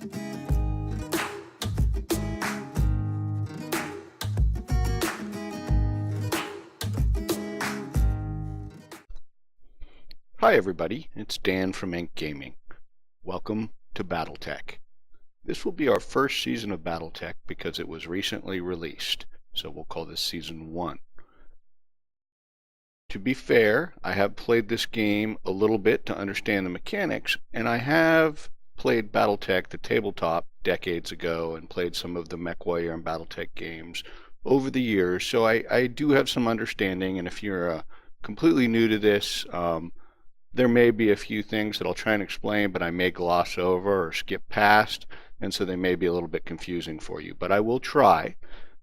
Hi everybody, it's Dan from Ink Gaming. Welcome to Battletech. This will be our first season of Battletech because it was recently released, so we'll call this Season 1. To be fair, I have played this game a little bit to understand the mechanics, and I have played Battletech, the tabletop, decades ago, and played some of the MechWarrior and Battletech games over the years, so I do have some understanding, and if you're completely new to this, there may be a few things that I'll try and explain, but I may gloss over or skip past, and so they may be a little bit confusing for you. But I will try.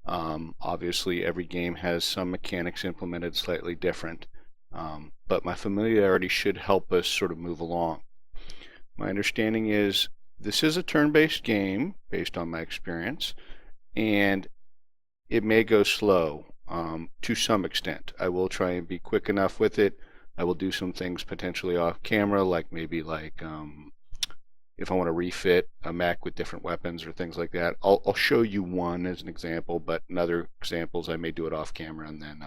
Obviously, every game has some mechanics implemented slightly different, but my familiarity should help us sort of move along. My understanding is this is a turn-based game, based on my experience, and it may go slow to some extent. I will try and be quick enough with it. I will do some things potentially off camera, like maybe if I want to refit a mech with different weapons or things like that. I'll show you one as an example, but in other examples I may do it off camera and then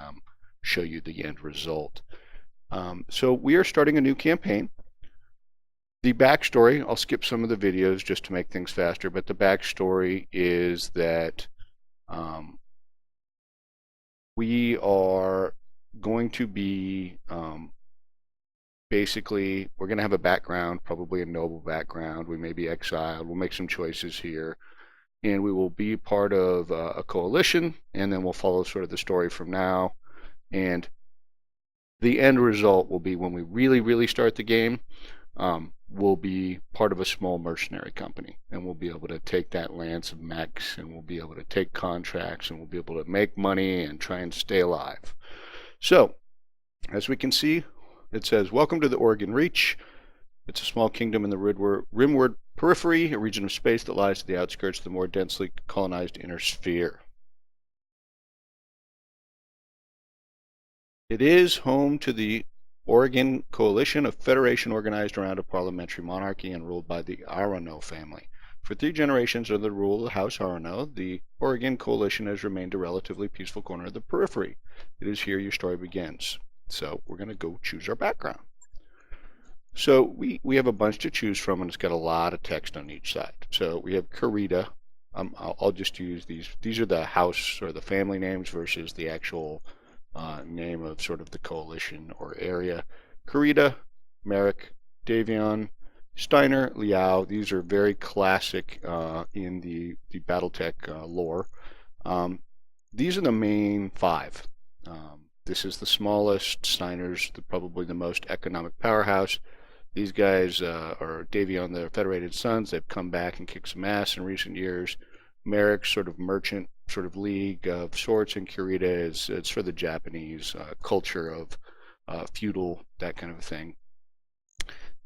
show you the end result. So we are starting a new campaign. The backstory, I'll skip some of the videos just to make things faster, but the backstory is that we are going to be basically, we're going to have a background, probably a noble background. We may be exiled. We'll make some choices here. And we will be part of a coalition, and then we'll follow sort of the story from now. And the end result will be when we really start the game, we'll be part of a small mercenary company. And we'll be able to take that lance of mechs, and we'll be able to take contracts, and we'll be able to make money and try and stay alive. So, as we can see, it says, welcome to the Oregon Reach. It's a small kingdom in the rimward periphery, a region of space that lies to the outskirts of the more densely colonized inner sphere. It is home to the Oregon Coalition, a federation organized around a parliamentary monarchy and ruled by the Arano family. For 3 generations under the rule of the House Arano, the Oregon Coalition has remained a relatively peaceful corner of the periphery. It is here your story begins. So we're going to go choose our background. So we have a bunch to choose from, and it's got a lot of text on each side. So we have Karita. I'll just use these. These are the house or the family names versus the actual name of sort of the coalition or area. Karita, Merrick, Davion, Steiner, Liao. These are very classic in the Battletech lore. These are the main 5. This is the smallest. Steiner's probably the most economic powerhouse. These guys are Davion, the Federated Sons. They've come back and kicked some ass in recent years. Merrick's sort of merchant sort of league of sorts, and Kurita is it's for the Japanese culture of feudal, that kind of a thing.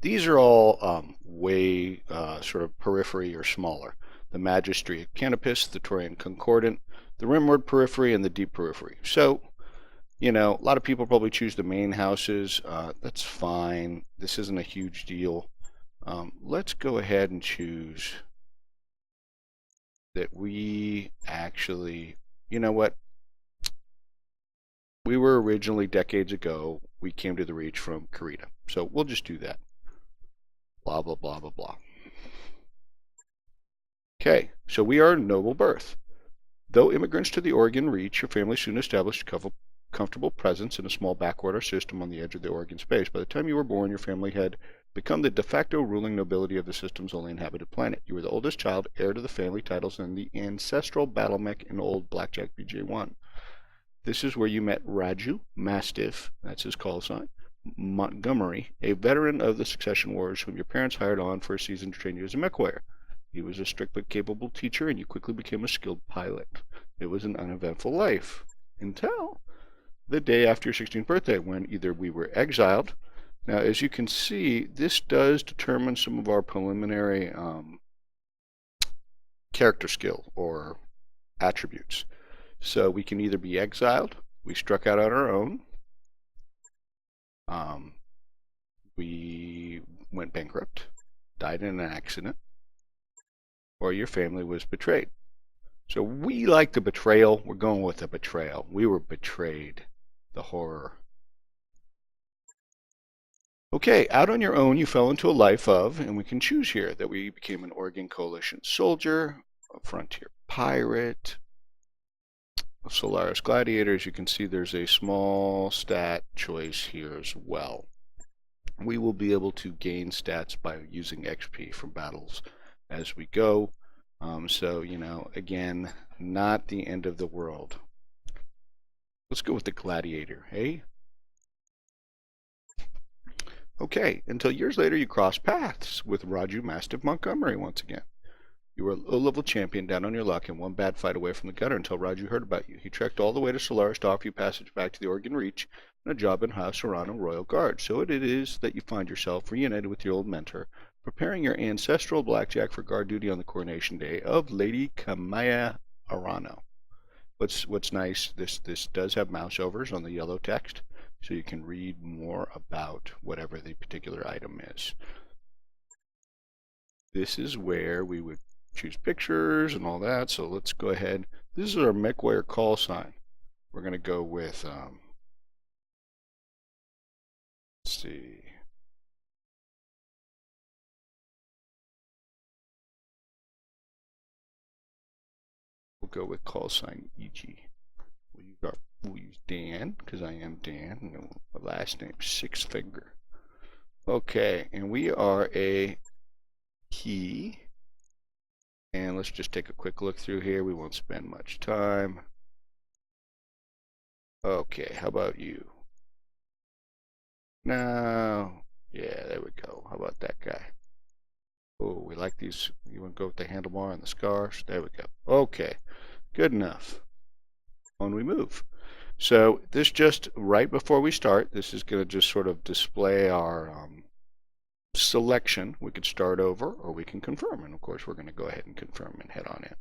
These are all way sort of periphery or smaller. The Magistry of Canopus, the Torian Concordant, the Rimward Periphery, and the Deep Periphery. So, you know, a lot of people probably choose the main houses. That's fine. This isn't a huge deal. Let's go ahead and choose that we actually, you know what? We were originally, decades ago, we came to the Reach from Karita. So we'll just do that. Blah, blah, blah, blah, blah. Okay, so we are noble birth. Though immigrants to the Oregon Reach, your family soon established a comfortable presence in a small backwater system on the edge of the Oregon space. By the time you were born, your family had become the de facto ruling nobility of the system's only inhabited planet. You were the oldest child, heir to the family titles, and the ancestral battle mech in old Blackjack BJ1. This is where you met Raju, Mastiff, that's his call sign, Montgomery, a veteran of the Succession Wars whom your parents hired on for a season to train you as a mechwarrior. He was a strict but capable teacher, and you quickly became a skilled pilot. It was an uneventful life, until the day after your 16th birthday, when either we were exiled. Now, as you can see, this does determine some of our preliminary character skill or attributes. So we can either be exiled, we struck out on our own, we went bankrupt, died in an accident, or your family was betrayed. So we like the betrayal. We're going with the betrayal. We were betrayed. The horror. Okay, out on your own, you fell into a life of, and we can choose here that we became an Oregon Coalition soldier, a frontier pirate, a Solaris gladiator. As you can see, there's a small stat choice here as well. We will be able to gain stats by using XP from battles as we go. So, you know, again, not the end of the world. Let's go with the gladiator, hey? Okay, until years later you cross paths with Raju Mastiff Montgomery once again. You were a low-level champion down on your luck and one bad fight away from the gutter until Raju heard about you. He trekked all the way to Solaris to offer you passage back to the Oregon Reach and a job in House Arano Royal Guard. So it is that you find yourself reunited with your old mentor, preparing your ancestral blackjack for guard duty on the coronation day of Lady Arano. What's nice, this does have mouse overs on the yellow text, so you can read more about whatever the particular item is. This is where we would choose pictures and all that, so let's go ahead. This is our MechWire call sign. We're going to go with, let's see. We'll go with call sign EG. We'll use Dan, because I am Dan, and my last name Six Finger. Okay, and we are a key. And let's just take a quick look through here. We won't spend much time. Okay, how about you? No. Yeah, there we go. How about that guy? Oh, we like these. You want to go with the handlebar and the scars? There we go. Okay, good enough. On we move. So this just right before we start, this is going to just sort of display our selection. We could start over or we can confirm. And of course, we're going to go ahead and confirm and head on in.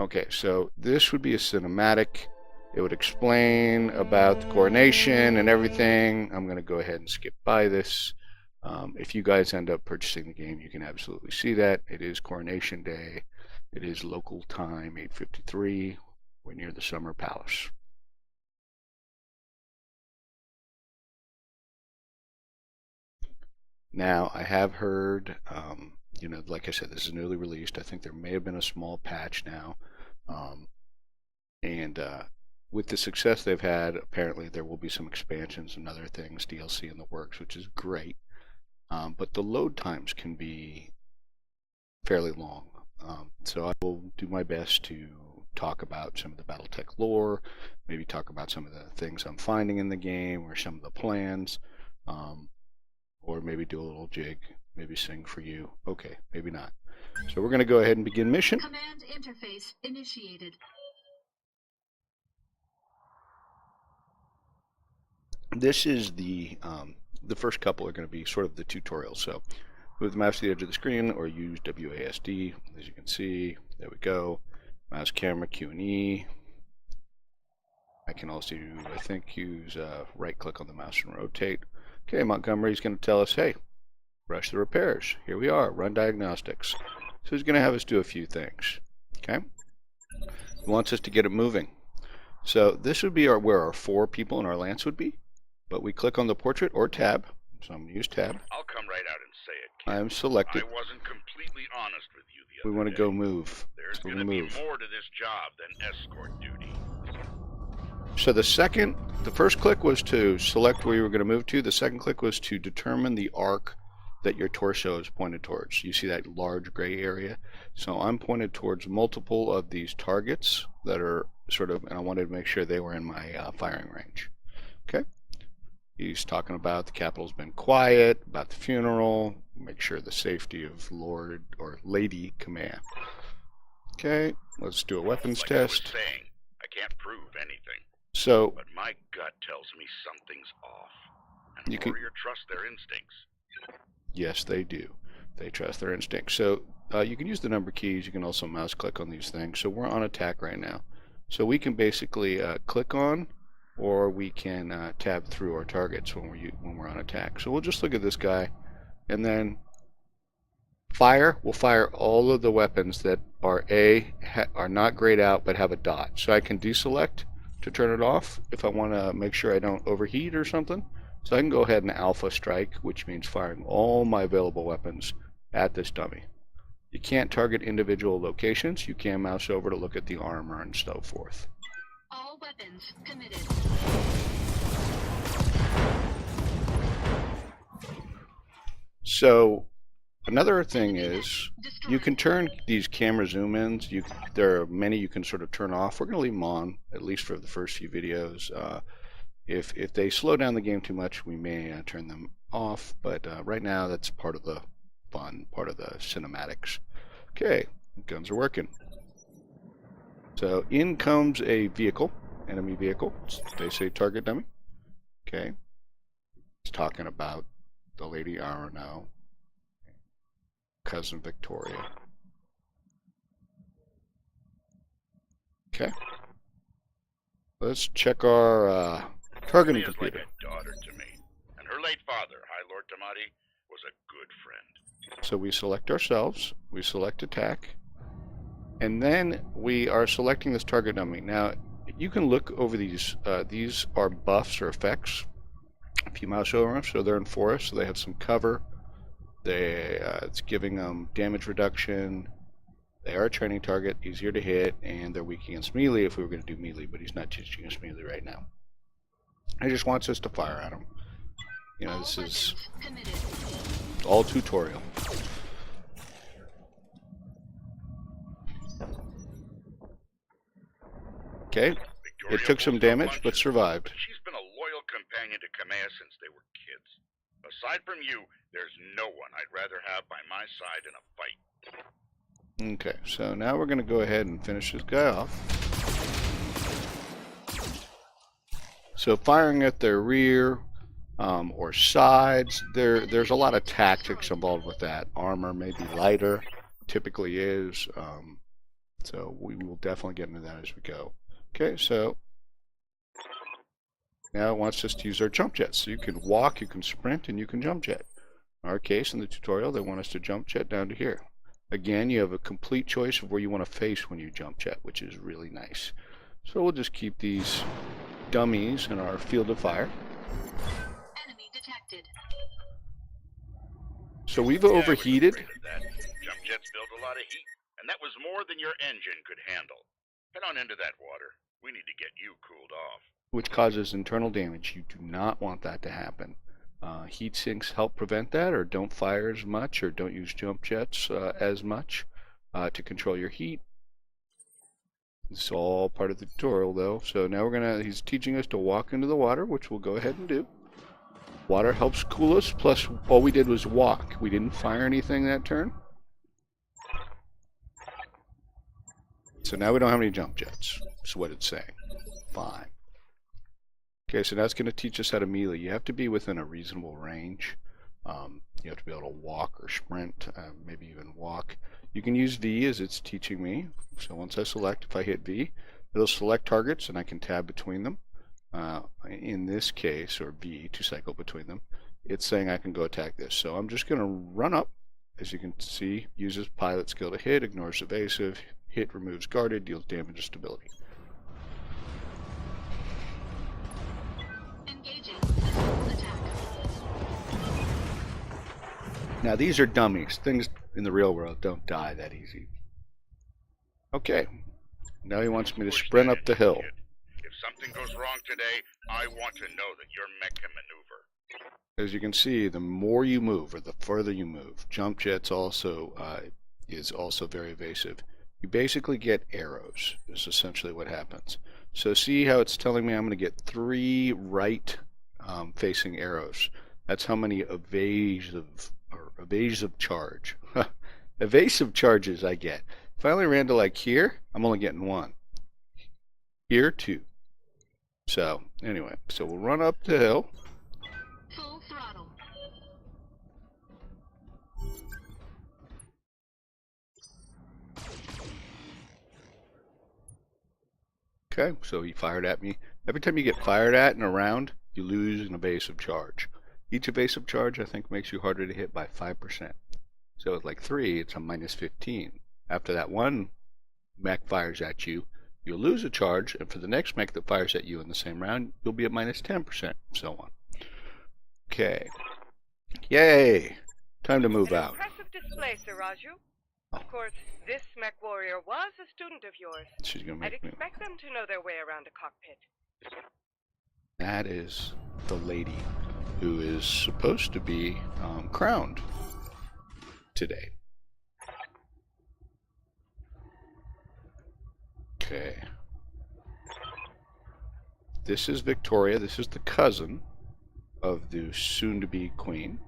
Okay, so this would be a cinematic. It would explain about the coronation and everything. I'm going to go ahead and skip by this. If you guys end up purchasing the game, you can absolutely see that. It is Coronation Day. It is local time, 8:53. We're near the Summer Palace. Now, I have heard, you know, like I said, this is newly released. I think there may have been a small patch now. And with the success they've had, apparently there will be some expansions and other things, DLC in the works, which is great. But the load times can be fairly long. So I will do my best to talk about some of the Battletech lore, maybe talk about some of the things I'm finding in the game or some of the plans, or maybe do a little jig, maybe sing for you. Okay, maybe not. So we're going to go ahead and begin mission. Command interface initiated. This is the first couple are going to be sort of the tutorials. So move the mouse to the edge of the screen or use WASD. As you can see, there we go. Mouse, camera, Q and E. I can also, I think, use right click on the mouse and rotate. Okay, Montgomery's going to tell us, hey, rush the repairs. Here we are, run diagnostics. So he's going to have us do a few things. Okay, he wants us to get it moving. So this would be where our 4 people in our lance would be. But we click on the portrait or tab. So I'm going to use tab. I'll come right out and say it, kid. I'm selected. I wasn't completely honest with you the other We want to day. go move. There's So going to be more to this job than escort duty. So the first click was to select where you were going to move to. The second click was to determine the arc that your torso is pointed towards. You see that large gray area? So I'm pointed towards multiple of these targets that are sort of, and I wanted to make sure they were in my firing range. Okay? He's talking about the Capitol's been quiet, about the funeral, make sure the safety of Lord or Lady Command. Okay, let's do a weapons test. I was saying, I can't prove anything. So, but my gut tells me something's off. And a warrior trusts their instincts. Yes, they do. They trust their instincts. So you can use the number keys. You can also mouse click on these things. So we're on attack right now. So we can basically click on, or we can tab through our targets when we're on attack. So we'll just look at this guy, and then Fire will fire all of the weapons that are are not grayed out but have a dot. So I can deselect to turn it off if I want to make sure I don't overheat or something. So I can go ahead and alpha strike, which means firing all my available weapons at this dummy. You can't target individual locations. You can mouse over to look at the armor and so forth. All weapons committed. So another thing is you can turn these camera zoom ins. There are many you can sort of turn off. We're going to leave them on, at least for the first few videos. If they slow down the game too much, we may turn them off. But right now, that's part of the fun, part of the cinematics. Okay, guns are working. So in comes a vehicle, enemy vehicle. They say target dummy. Okay, it's talking about the Lady Arano, cousin Victoria. Okay, let's check our targeting computer. Like a daughter to me, and her late father, High Lord Tamati, was a good friend. So we select ourselves, we select attack, and then we are selecting this target dummy. Now, you can look over these. These are buffs or effects. If you mouse over them, so they're in forest, so they have some cover. It's giving them damage reduction. They are a training target, easier to hit, and they're weak against melee if we were going to do melee, but he's not teaching us melee right now. He just wants us to fire at him. You know, this is all tutorial. Okay, it took some damage, but survived. She's been a loyal companion to Kamea since they were kids. Aside from you, there's no one I'd rather have by my side in a fight. Okay, so now we're going to go ahead and finish this guy off. So firing at their rear or sides, there's a lot of tactics involved with that. Armor may be lighter, typically is. So we will definitely get into that as we go. Okay, so now it wants us to use our jump jet. So you can walk, you can sprint, and you can jump jet. In our case, in the tutorial, they want us to jump jet down to here. Again, you have a complete choice of where you want to face when you jump jet, which is really nice. So we'll just keep these dummies in our field of fire. Enemy detected. So we've overheated. Jump jets build a lot of heat, and that was more than your engine could handle. Head on into that water. We need to get you cooled off. Which causes internal damage. You do not want that to happen. Heat sinks help prevent that, or don't fire as much, or don't use jump jets as much to control your heat. It's all part of the tutorial, though. So now he's teaching us to walk into the water, which we'll go ahead and do. Water helps cool us, plus all we did was walk. We didn't fire anything that turn. So now we don't have any jump jets. That's what it's saying. Fine. Okay, so that's going to teach us how to melee. You have to be within a reasonable range. You have to be able to walk or sprint, maybe even walk. You can use V as it's teaching me. So once I select, if I hit V, it'll select targets and I can tab between them. In this case, or V to cycle between them, it's saying I can go attack this. So I'm just going to run up. As you can see, uses pilot skill to hit, ignores evasive, hit removes guarded, deals damage to stability. Engaging attack. Now these are dummies. Things in the real world don't die that easy. Okay. Now he wants me to sprint up the hill. If something goes wrong today, I want to know that your mech can maneuver. As you can see, the more you move, or the further you move, jump jets also is also very evasive. You basically get arrows, is essentially what happens. So see how it's telling me I'm going to get 3 right facing arrows. That's how many evasive charge. Evasive charges I get. If I only ran to like here, I'm only getting 1. Here, 2. So anyway, so we'll run up the hill. Full throttle. Okay, so he fired at me. Every time you get fired at in a round, you lose an evasive charge. Each evasive charge, I think, makes you harder to hit by 5%. So with like 3, it's a minus 15. After that one mech fires at you, you'll lose a charge, and for the next mech that fires at you in the same round, you'll be at minus 10%, so on. Okay. Yay! Time to move out. Impressive display, Sir Raju. Of course, this mech warrior was a student of yours. She's gonna I'd make me. expect them to know their way around a cockpit. That is the lady who is supposed to be crowned today. Okay. This is Victoria. This is the cousin of the soon-to-be queen.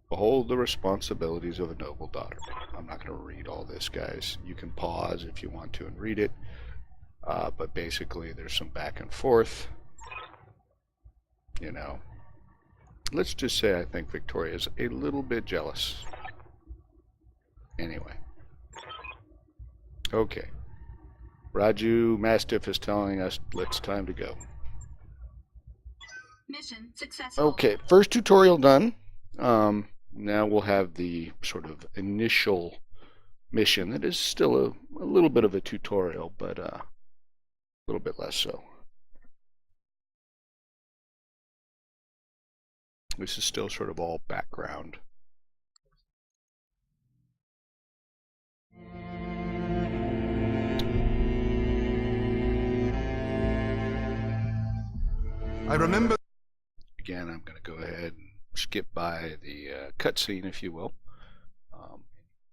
Behold the responsibilities of a noble daughter. I'm not going to read all this, guys. You can pause if you want to and read it. But basically, there's some back and forth. You know, let's just say I think Victoria is a little bit jealous. Anyway. Okay. Raju Mastiff is telling us it's time to go. Mission successful. Okay, first tutorial done. Now we'll have the sort of initial mission that is still a little bit of a tutorial, but a little bit less so. This is still sort of all background. I remember. Again, I'm going to go ahead and skip by the cutscene, if you will.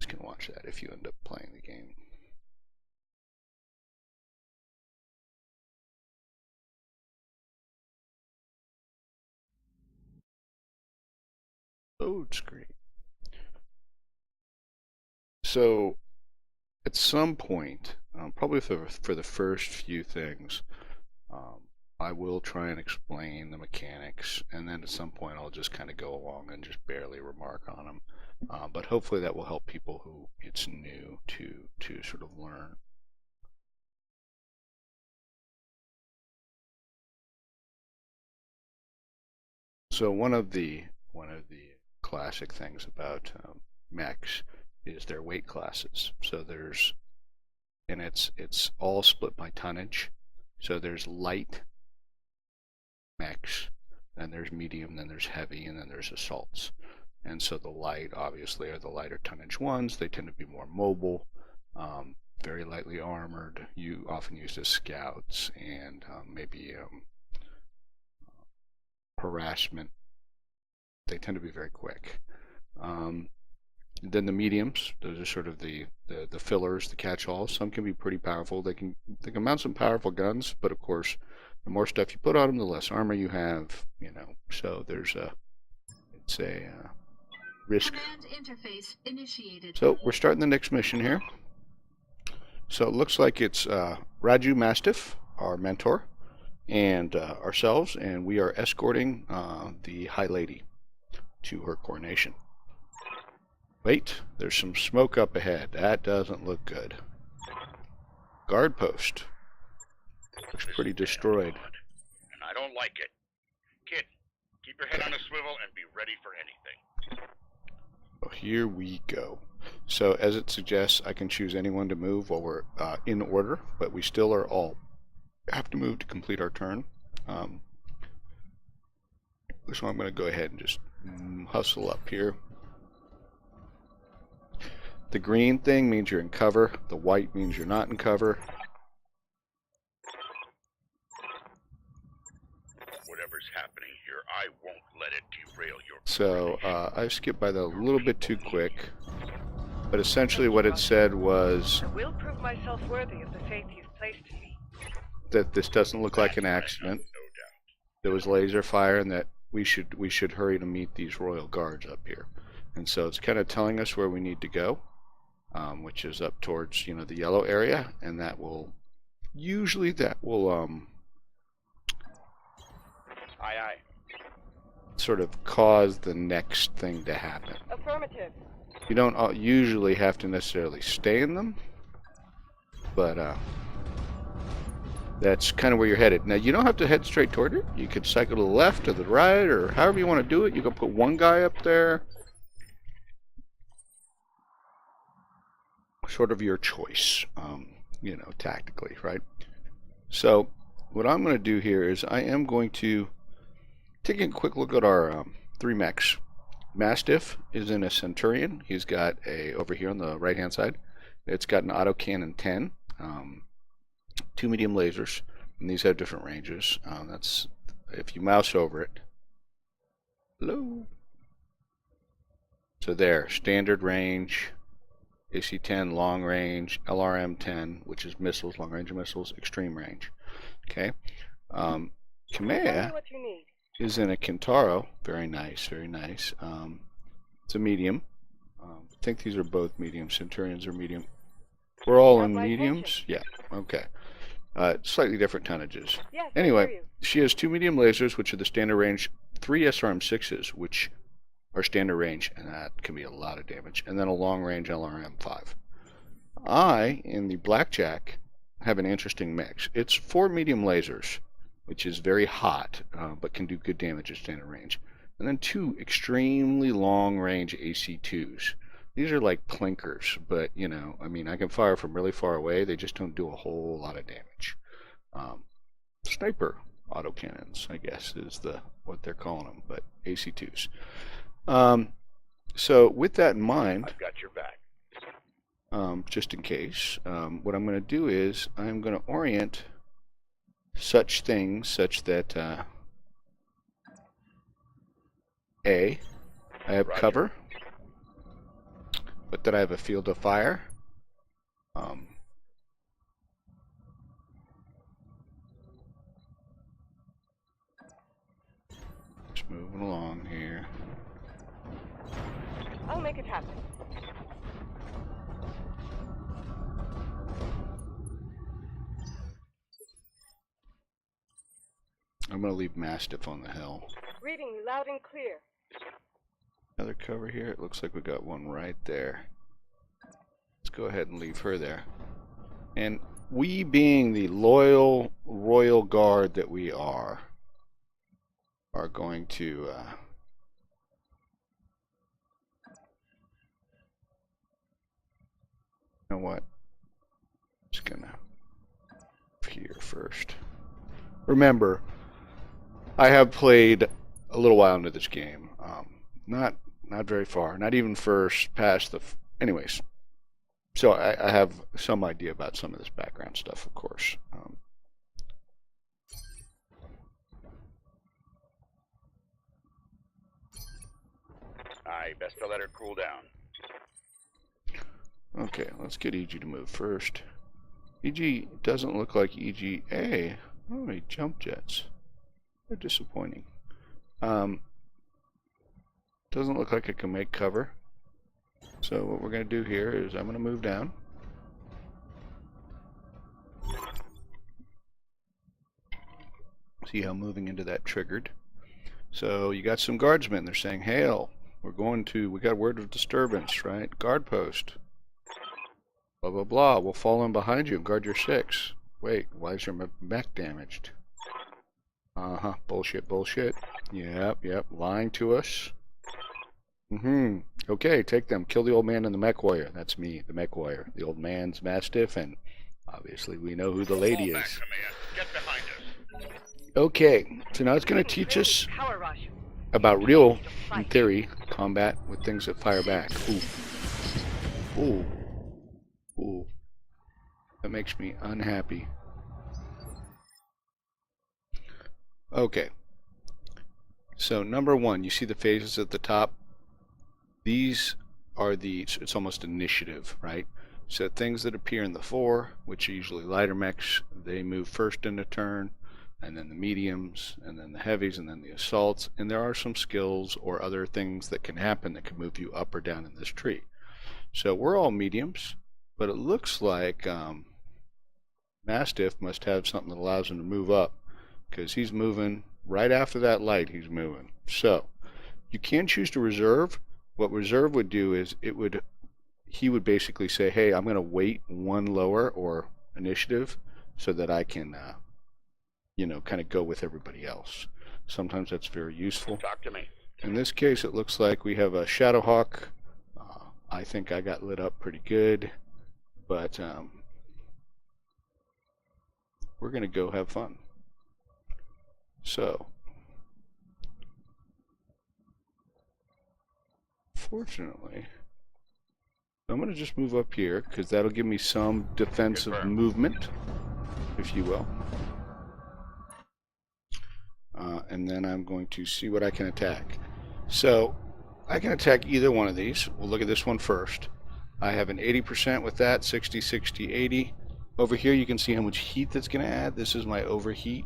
You can watch that if you end up playing the game. Load screen. So, at some point, probably for the first few things, I will try and explain the mechanics, and then at some point I'll just kind of go along and just barely remark on them. But hopefully that will help people who it's new to sort of learn. So one of the classic things about mechs is their weight classes. So it's all split by tonnage. So there's light mechs, then there's medium, then there's heavy, and then there's assaults. And so the light, obviously, are the lighter tonnage ones. They tend to be more mobile, very lightly armored, often used as scouts, and maybe harassment. They tend to be very quick. Then the mediums, those are sort of the fillers, the catch-alls. Some can be pretty powerful. They can mount some powerful guns, but of course, the more stuff you put on them, the less armor you have. You know, so there's it's a risk. Command interface initiated. So we're starting the next mission here. So it looks like it's Raju Mastiff, our mentor, and ourselves, and we are escorting the High Lady to her coronation. Wait, there's some smoke up ahead. That doesn't look good. Guard post. Looks pretty destroyed. And I don't like it. Kid, keep your head on a swivel and be ready for anything. Well, here we go. So as it suggests, I can choose anyone to move while we're in order, but we still are all have to move to complete our turn. So I'm going to go ahead and just hustle up here. The green thing means you're in cover. The white means you're not in cover. Whatever's happening here, I won't let it derail your So I skipped by that a little bit too quick. But essentially what it said was I will prove myself worthy of the faith you've placed in me. that this doesn't look like an accident. No doubt. There was laser fire, and that we should hurry to meet these royal guards up here. And so it's kind of telling us where we need to go, which is up towards the yellow area, and that will Aye, aye. sort of cause the next thing to happen. Affirmative. You don't usually have to necessarily stay in them, but that's kind of where you're headed. Now, you don't have to head straight toward it. You could cycle to the left or the right, or however you want to do it. You can put one guy up there. sort of your choice, you know, tactically, right? So what I'm going to do here is I am going to take a quick look at our 3 mechs. Mastiff is in a Centurion. He's got over here on the right hand side, it's got an autocannon 10, 2 medium lasers, and these have different ranges. That's if you mouse over it. Hello. So there, standard range, AC-10 long range, LRM-10, which is missiles, long range missiles, extreme range. Okay. Kamea is in a Kintaro. Very nice, very nice. It's a medium. I think these are both medium. Centurions are medium. We're all in mediums? Yeah, okay. Slightly different tonnages. Yes, anyway, she has 2 medium lasers, which are the standard range, 3 SRM-6s, which are standard range, and that can be a lot of damage, and then a long range LRM-5. I, in the Blackjack, have an interesting mix. It's 4 medium lasers, which is very hot, but can do good damage at standard range, and then 2 extremely long range AC-2s. These are like plinkers, but, you know, I mean, I can fire from really far away. They just don't do a whole lot of damage. Sniper autocannons, I guess, is what they're calling them, but AC-2s. So with that in mind, I've got your back. just in case, what I'm going to do is I'm going to orient such things such that I have Roger. cover, but that I have a field of fire. Just moving along here. I'll make it happen. I'm going to leave Mastiff on the hill. Reading you loud and clear. Another cover here. It looks like we got one right there. Let's go ahead and leave her there. And we, being the loyal royal guard that we are going to you know what? Just gonna here first. Remember, I have played a little while into this game. Not very far. Not even past the. Anyways, so I have some idea about some of this background stuff, of course. Aye, best to let her cool down. Okay, let's get EG to move first. EG doesn't look like EGA. Oh, he jump jets. They're disappointing. Doesn't look like it can make cover. So what we're going to do here is I'm going to move down. See how moving into that triggered. So you got some guardsmen. They're saying, hail, we got word of disturbance, right? Guard post. Blah, blah, blah. We'll fall in behind you and guard your 6. Wait, why is your mech damaged? Uh-huh. Bullshit, bullshit. Yep, lying to us. Okay, take them. Kill the old man and the mech warrior. That's me, the mech warrior. The old man's Mastiff, and obviously we know who the lady Fall back, is. Kamea. Get behind us. Okay, so now it's going to teach us about real, in theory, combat with things that fire back. Ooh. Ooh. That makes me unhappy. Okay. So number 1, you see the phases at the top? These are it's almost initiative, right? So things that appear in the 4, which are usually lighter mechs, they move first in a turn, and then the mediums, and then the heavies, and then the assaults. And there are some skills or other things that can happen that can move you up or down in this tree. So we're all mediums, but it looks like Mastiff must have something that allows him to move up, because he's moving right after that light. He's moving. So you can choose to reserve. What reserve would do is he would basically say, hey, I'm going to wait 1 lower or initiative so that I can kind of go with everybody else. Sometimes that's very useful. Talk to me. In this case, it looks like we have a Shadowhawk. I think I got lit up pretty good. but we're going to go have fun. So, fortunately, I'm going to just move up here because that'll give me some defensive movement, if you will. And then I'm going to see what I can attack. So, I can attack either one of these. We'll look at this one first. I have an 80% with that, 60, 60, 80. Over here you can see how much heat that's going to add. This is my overheat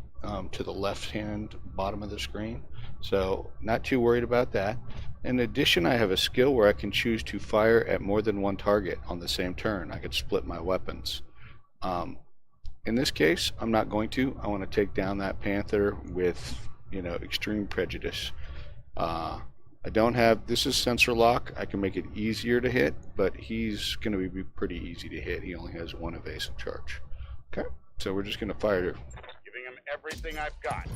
to the left-hand bottom of the screen. So not too worried about that. In addition, I have a skill where I can choose to fire at more than one target on the same turn. I could split my weapons. In this case, I'm not going to. I want to take down that panther with, extreme prejudice. I don't have, this is sensor lock. I can make it easier to hit, but he's going to be pretty easy to hit. He only has one evasive charge. Okay, so we're just going to fire. Giving him everything I've got.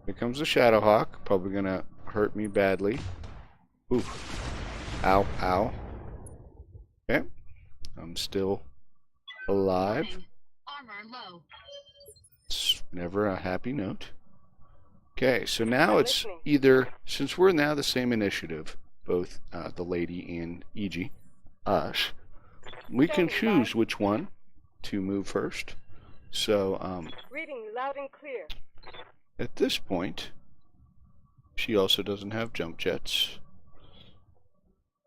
Here comes the Shadowhawk, probably going to hurt me badly. Oof. Ow, ow. Okay, I'm still alive. Warning. Armor low. It's never a happy note. Okay, so now it's either, since we're now the same initiative, both the lady and E.G., us, we can choose which one to move first. So, Reading loud and clear. at this point, she also doesn't have jump jets.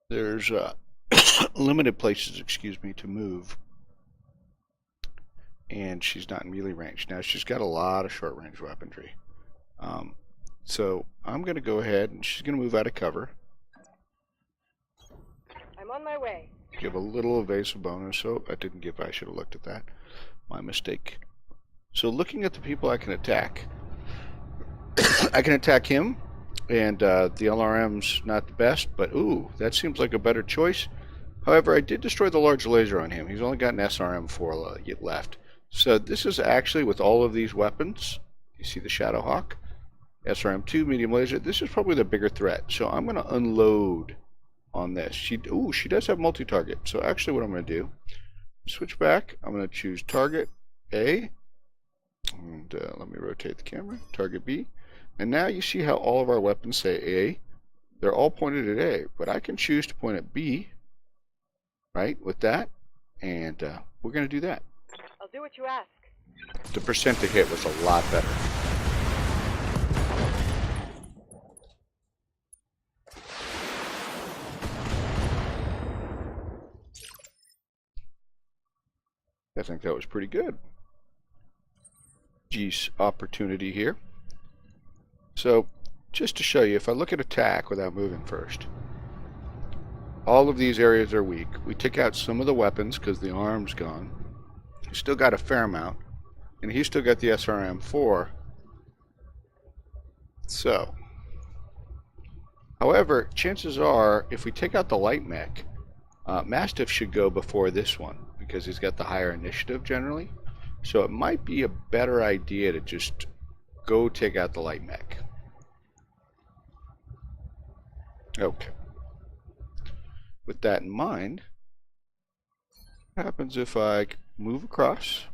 There's limited places, to move. And she's not in melee range. Now she's got a lot of short range weaponry. So I'm going to go ahead and she's going to move out of cover. I'm on my way. Give a little evasive bonus. So I didn't give, I should have looked at that. My mistake. So looking at the people I can attack. I can attack him. And the LRM's not the best. But ooh, that seems like a better choice. However, I did destroy the large laser on him. He's only got an SRM4 left. So this is actually, with all of these weapons, you see the Shadowhawk, SRM2, medium laser, this is probably the bigger threat. So I'm going to unload on this. She does have multi-target. So actually what I'm going to do, switch back, I'm going to choose target A, and let me rotate the camera, target B. And now you see how all of our weapons say A. They're all pointed at A, but I can choose to point at B, right, with that, and we're going to do that. I'll do what you ask. The percent to hit was a lot better. I think that was pretty good. G's opportunity here. So, just to show you, if I look at attack without moving first, all of these areas are weak. We took out some of the weapons because the arm's gone. He's still got a fair amount, and he's still got the SRM4. So, however, chances are, if we take out the light mech, Mastiff should go before this one because he's got the higher initiative generally. So it might be a better idea to just go take out the light mech. Okay. With that in mind, what happens if I move across?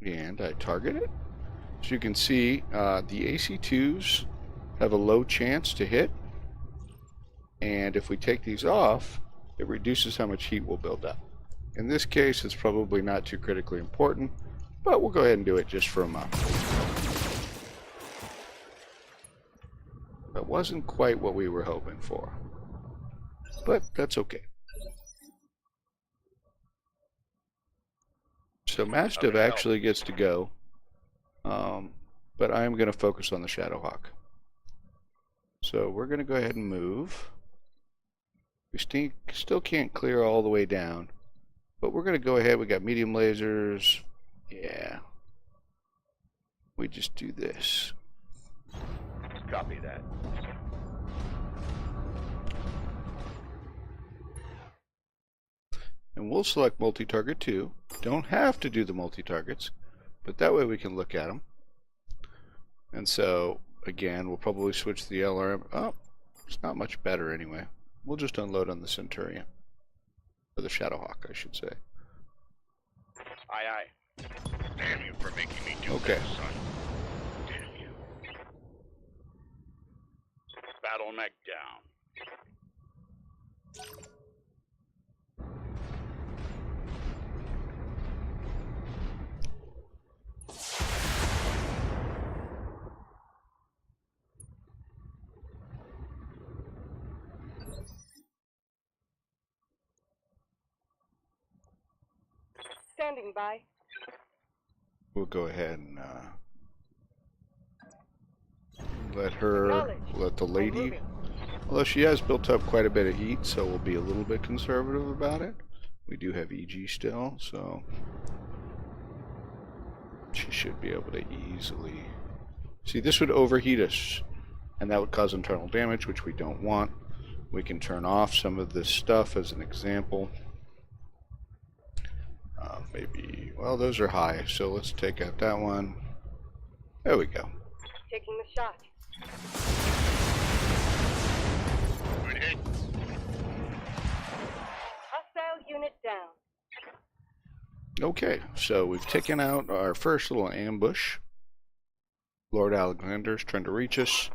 And I target it. So you can see the AC2s have a low chance to hit. And if we take these off, it reduces how much heat will build up. In this case, it's probably not too critically important, but we'll go ahead and do it just for a moment. That wasn't quite what we were hoping for, but that's okay. So Mastiff actually gets to go, but I am going to focus on the Shadowhawk. So we're going to go ahead and move. We still can't clear all the way down, but we're going to go ahead. We got medium lasers. Yeah. We just do this. Copy that. And we'll select multi-target too. Don't have to do the multi-targets, but that way we can look at them. And so, again, we'll probably switch the LRM. Oh, it's not much better anyway. We'll just unload on the Centurion. Or the Shadowhawk, I should say. Aye, aye. Damn you for making me do Okay. this, son. Damn you. Battle mech down. Standing by. We'll go ahead and let the lady, although she has built up quite a bit of heat, so we'll be a little bit conservative about it. We do have EG still, so she should be able to easily... See, this would overheat us, and that would cause internal damage, which we don't want. We can turn off some of this stuff as an example. Maybe, well, those are high, so let's take out that one. There we go. Taking the shot. Good hit. Hostile unit down. Okay, so we've taken out our first little ambush. Lord Alexander's trying to reach us,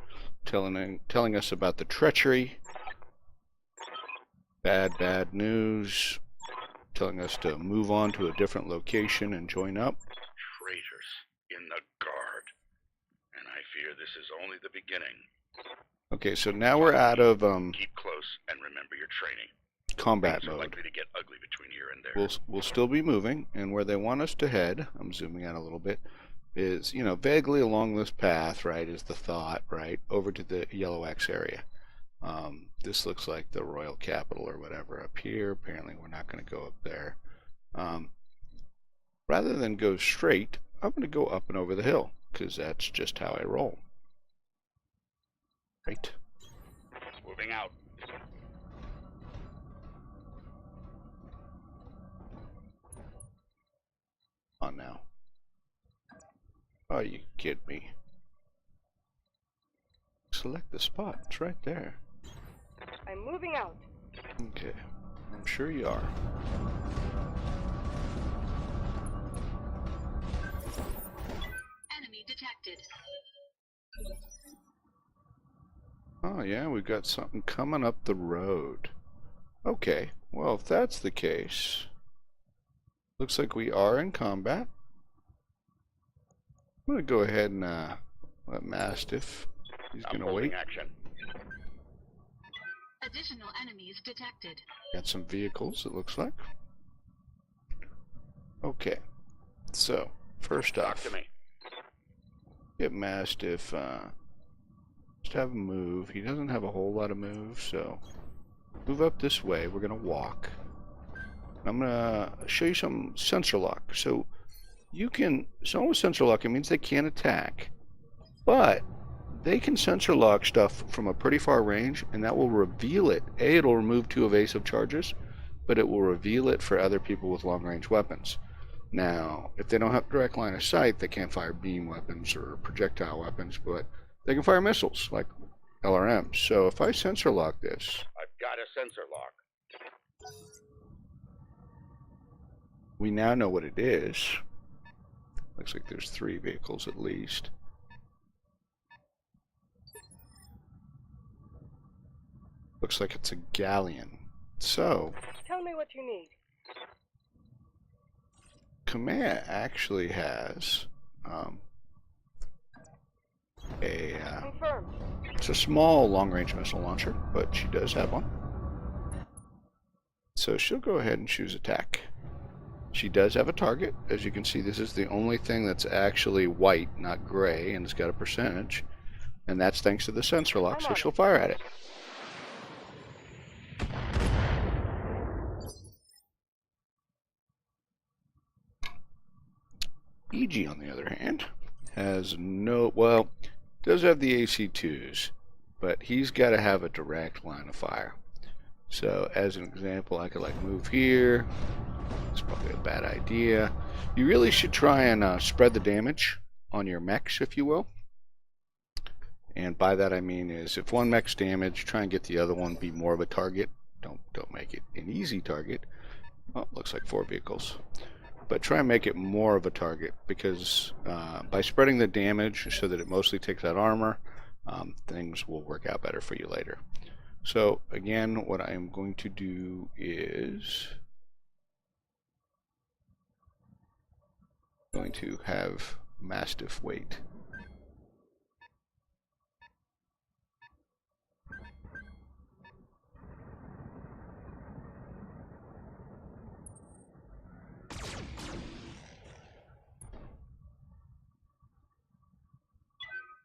telling us about the treachery. Bad news. Telling us to move on to a different location and join up. Traitors in the guard. And I fear this is only the beginning. Okay, so now we're out of Keep close and remember your training. combat Things are mode. likely to get ugly between here and there. We'll still be moving, and where they want us to head, I'm zooming out a little bit, is, you know, vaguely along this path, right, is the thought, right, over to the Yellow X area. This looks like the royal capital or whatever up here. Apparently we're not going to go up there. Rather than go straight, I'm going to go up and over the hill, because that's just how I roll. Right? Moving out. On now. Oh, you kidding me. Select the spot. It's right there. I'm moving out. Okay. I'm sure you are. Enemy detected. Oh, yeah, we've got something coming up the road. Okay. Well, if that's the case, looks like we are in combat. I'm going to go ahead and let Mastiff. He's going to wait. Action. Additional enemies detected. Got some vehicles, it looks like. Okay. So, first Talk off, to me. get Mastiff. Just have him move. He doesn't have a whole lot of moves, so move up this way. We're going to walk. I'm going to show you some sensor lock. So, you can, someone with sensor lock, it means they can't attack, but they can sensor lock stuff from a pretty far range, and that will reveal it. It'll remove 2 evasive charges, but it will reveal it for other people with long-range weapons. Now, if they don't have direct line of sight, they can't fire beam weapons or projectile weapons, but they can fire missiles, like LRMs. So if I sensor lock this, I've got a sensor lock. we now know what it is. Looks like there's 3 vehicles at least. Looks like it's a galleon. So, Tell me what you need. Kamea actually has Confirmed. it's a small long-range missile launcher, but she does have one. So she'll go ahead and choose attack. She does have a target. As you can see, this is the only thing that's actually white, not gray, and it's got a percentage. And that's thanks to the sensor lock, so she'll fire at it. EG, on the other hand, has no, well, does have the AC2s, but he's got to have a direct line of fire. So as an example, I could like move here. It's probably a bad idea. You really should try and spread the damage on your mechs, if you will. And by that I mean is if one mech's damaged, try and get the other one be more of a target. Don't make it an easy target. Oh, looks like 4 vehicles. But try and make it more of a target, because by spreading the damage so that it mostly takes out armor, things will work out better for you later. So again, what I am going to do is going to have Mastiff wait.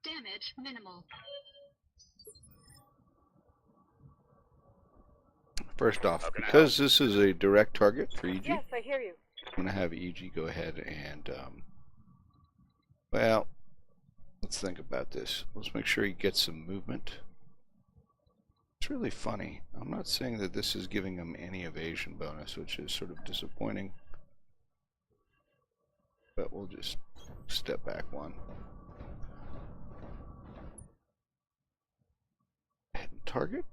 Damage minimal. First off, because this is a direct target for EG, Yes, I hear you. I'm going to have EG go ahead and, well, let's think about this. Let's make sure he gets some movement. It's really funny. I'm not saying that this is giving him any evasion bonus, which is sort of disappointing. But we'll just step back one. Target?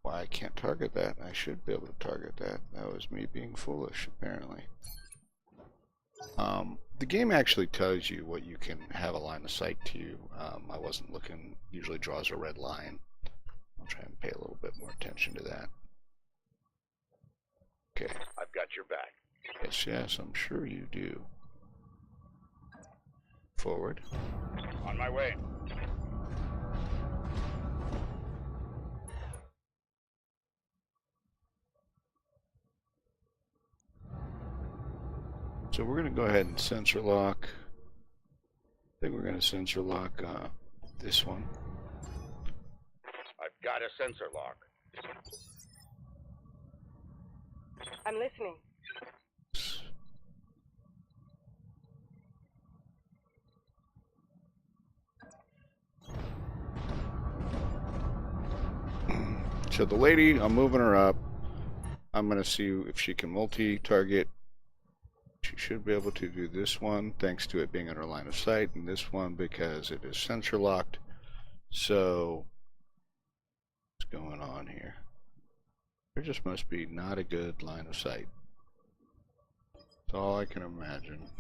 Why I can't target that? I should be able to target that. That was me being foolish, apparently. The game actually tells you what you can have a line of sight to. I wasn't looking. Usually draws a red line. I'll try and pay a little bit more attention to that. Okay. I've got your back. Yes, yes, I'm sure you do. Forward. On my way. So we're going to go ahead and sensor lock. I think we're going to sensor lock this one. I've got a sensor lock. I'm listening. So the lady, I'm moving her up. I'm going to see if she can multi-target. She should be able to do this one, thanks to it being in her line of sight, and this one because it is sensor locked. So, what's going on here? There just must be not a good line of sight. That's all I can imagine.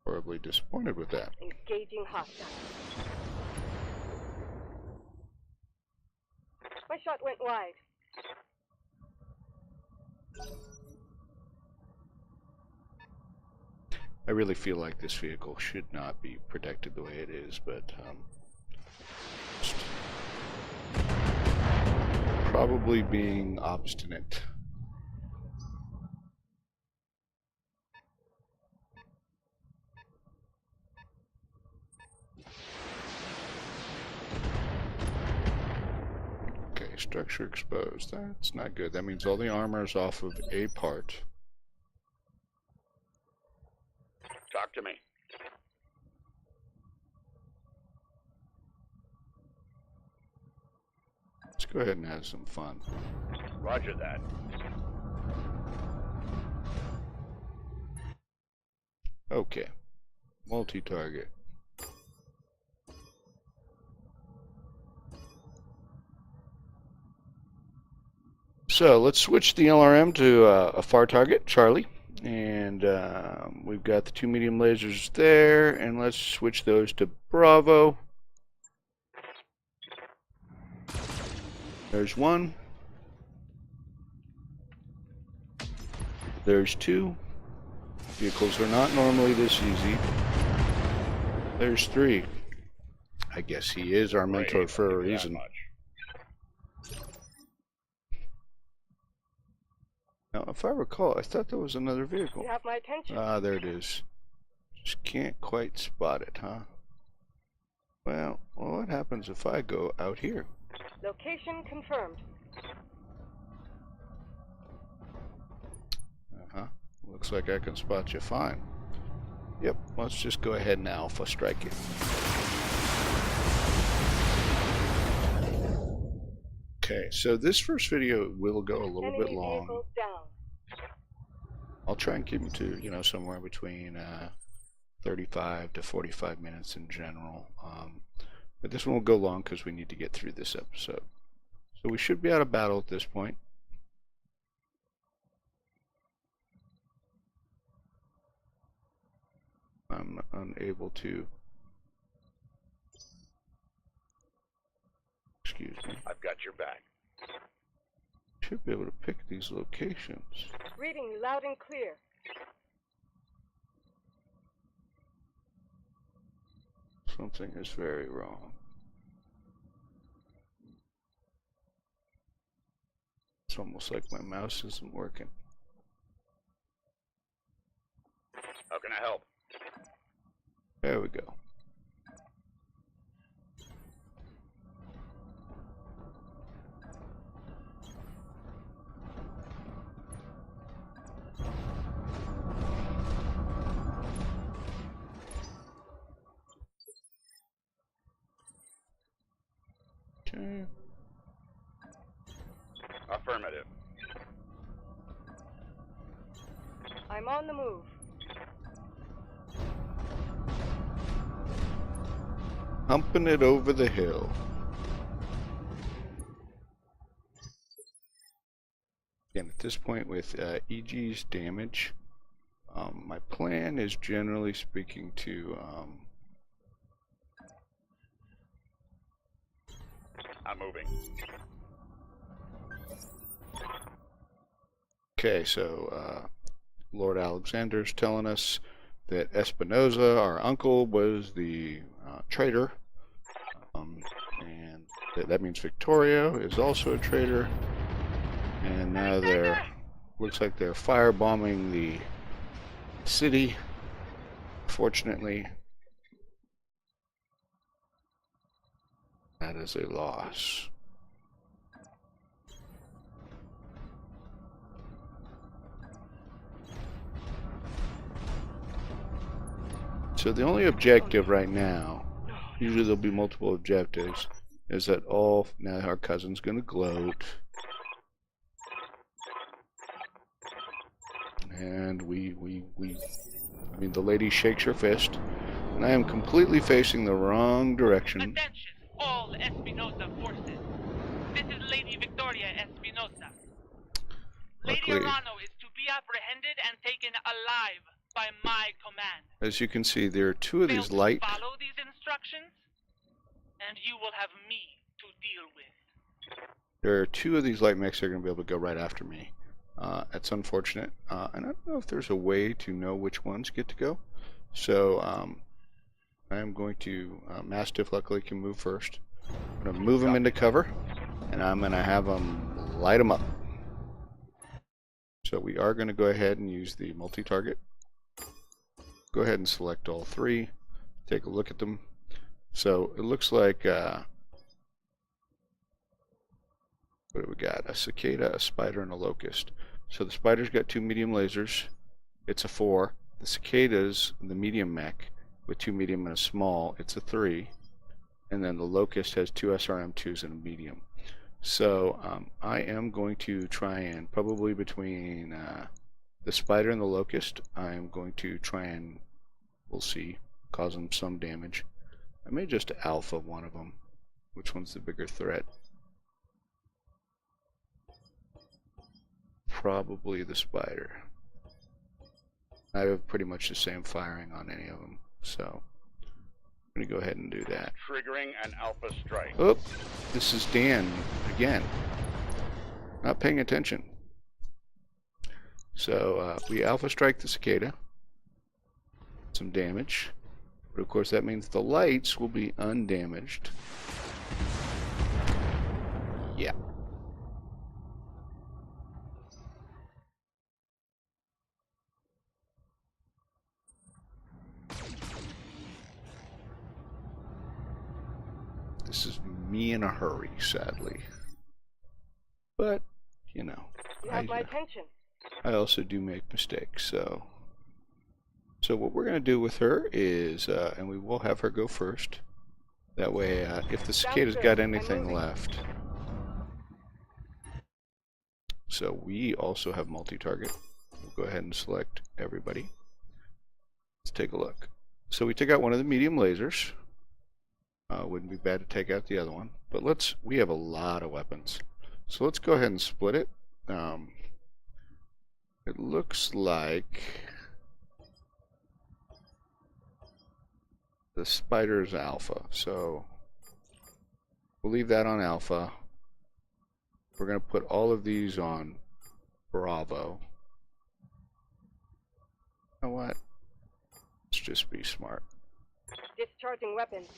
Horribly disappointed with that. Engaging hostile. My shot went wide. I really feel like this vehicle should not be protected the way it is, but just probably being obstinate. Okay, structure exposed. That's not good. That means all the armor is off of a part. Talk to me. Let's go ahead and have some fun. Roger that. Okay. Multi-target. So let's switch the LRM to a far target, Charlie. And we've got the 2 medium lasers there, and let's switch those to Bravo. There's one. There's two. Vehicles are not normally this easy. There's three. I guess he is our mentor for a reason. Now, if I recall, I thought there was another vehicle. You have my attention. Ah, there it is. Just can't quite spot it, huh? Well, what happens if I go out here? Location confirmed. Uh-huh. Looks like I can spot you fine. Yep, let's just go ahead and alpha strike it. Okay, so this first video will go a little Enemy bit long. vehicles down. I'll try and keep them to, somewhere between 35 to 45 minutes in general. But this one will go long because we need to get through this episode. So we should be out of battle at this point. I'm unable to. Excuse me. I've got your back. Should be able to pick these locations. Reading you loud and clear. Something is very wrong. It's almost like my mouse isn't working. How can I help? There we go. Okay. Affirmative. I'm on the move. Humping it over the hill. Again, at this point with EG's damage, my plan is generally speaking to I'm moving. okay, so Lord Alexander's telling us that Espinosa, our uncle, was the traitor, and that means Victoria is also a traitor. And now looks like they're firebombing the city. Fortunately, that is a loss. So the only objective right now, usually there'll be multiple objectives, is that now our cousin's going to gloat. And I mean, the lady shakes her fist, and I am completely facing the wrong direction. Attention, all Espinosa forces. This is Lady Victoria Espinosa. Lady Luckily, Arano is to be apprehended and taken alive by my command. as you can see, there are two of Fail these to light. follow these instructions, and you will have me to deal with. There are two of these light mechs that are going to be able to go right after me. That's unfortunate, and I don't know if there's a way to know which ones get to go. So I am going to, Mastiff luckily can move first. I'm going to move him into cover, and I'm going to have him light him up. So we are going to go ahead and use the multi-target. Go ahead and select all three. Take a look at them. So it looks like, what do we got? A cicada, a spider, and a locust. So the spider's got 2 medium lasers. It's a 4. The cicada's the medium mech with 2 medium and a small. It's a 3. And then the locust has 2 SRM2s and a medium. So I am going to try and probably between the spider and the locust, I am going to try and, we'll see, cause them some damage. I may just alpha one of them. Which one's the bigger threat? Probably the spider. I have pretty much the same firing on any of them, so I'm going to go ahead and do that. Triggering an alpha strike. Oh, this is Dan again. Not paying attention. So we alpha strike the cicada. Some damage. But of course that means the lights will be undamaged. Yeah. This is me in a hurry, sadly. But, you know, You have my attention. I also do make mistakes, so what we're going to do with her is, and we will have her go first. That way, if the cicada's got anything left, So we also have multi-target. We'll go ahead and select everybody. Let's take a look. So we took out one of the medium lasers. Wouldn't be bad to take out the other one. But we have a lot of weapons. So let's go ahead and split it. It looks like the spider is alpha. So we'll leave that on alpha. We're going to put all of these on Bravo. You know what? Let's just be smart. Discharging weapons.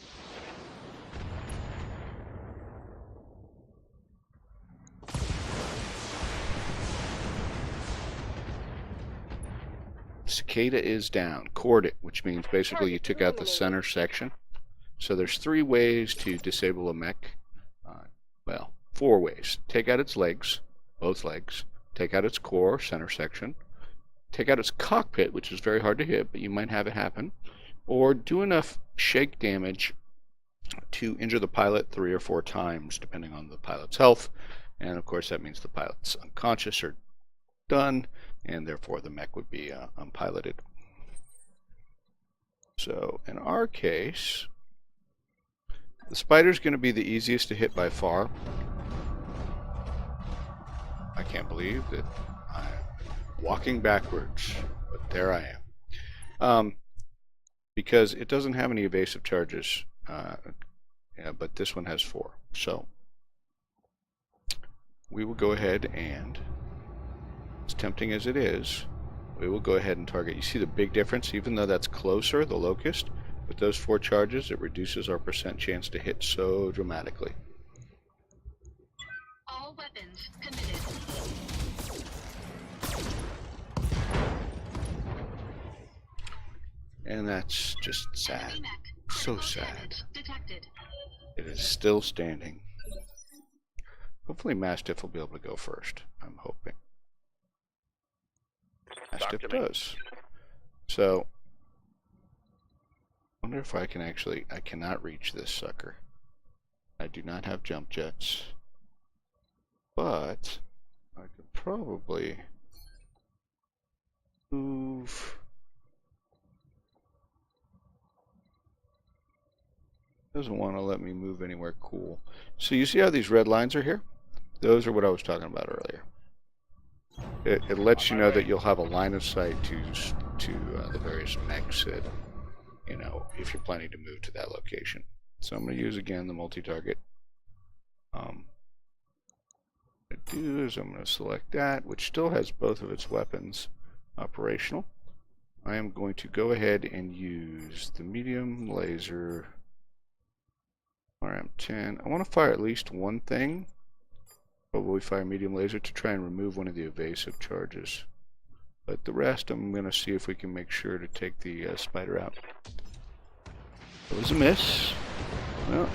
Cicada is down. Cored it, which means basically you took out the center section. So there's 3 ways to disable a mech. Well, 4 ways. Take out its legs, both legs. Take out its core, center section. Take out its cockpit, which is very hard to hit, but you might have it happen. Or do enough shake damage to injure the pilot 3 or 4 times, depending on the pilot's health. And of course, that means the pilot's unconscious or done, and therefore the mech would be unpiloted. So in our case, the spider's going to be the easiest to hit by far. I can't believe that I'm walking backwards, but there I am. Because it doesn't have any evasive charges, yeah, but this one has 4. So we will go ahead and, as tempting as it is, we will go ahead and target. You see the big difference? Even though that's closer, the locust, with those 4 charges, it reduces our percent chance to hit so dramatically. All weapons committed. And that's just sad. Enemy mech. So Critical sad. damage detected. It is still standing. Hopefully Mastiff will be able to go first. I'm hoping. Mastiff does. So, I wonder if I can actually... I cannot reach this sucker. I do not have jump jets. But, I could probably move... Doesn't want to let me move anywhere cool. So you see how these red lines are here? Those are what I was talking about earlier. It lets you know that you'll have a line of sight to the various mechs that, you know, if you're planning to move to that location. So I'm going to use again the multi-target. What I do is I'm going to select that, which still has both of its weapons operational. I am going to go ahead and use the medium laser. RM10. I want to fire at least one thing. Probably fire medium laser to try and remove one of the evasive charges. But the rest I'm going to see if we can make sure to take the spider out. It was a miss. Well,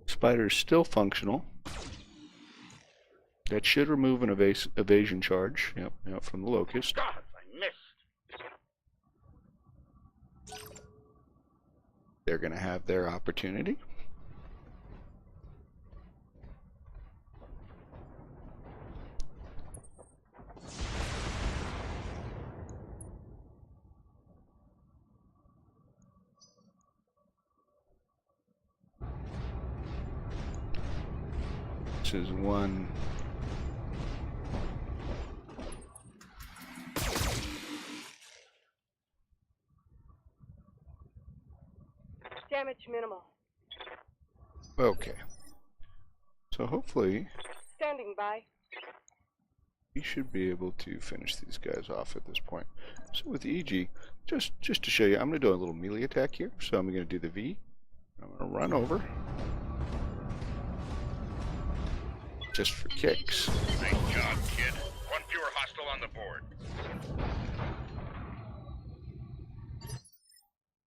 spider is still functional. That should remove an evasion charge. Yep, from the locust. God, I missed. They're going to have their opportunity. This is one. Damage minimal. Okay. So hopefully Standing by. we should be able to finish these guys off at this point. So with the EG, just to show you, I'm going to do a little melee attack here. So I'm going to do the V. I'm going to run over. Just for kicks. Nice job, kid. One fewer hostile on the board.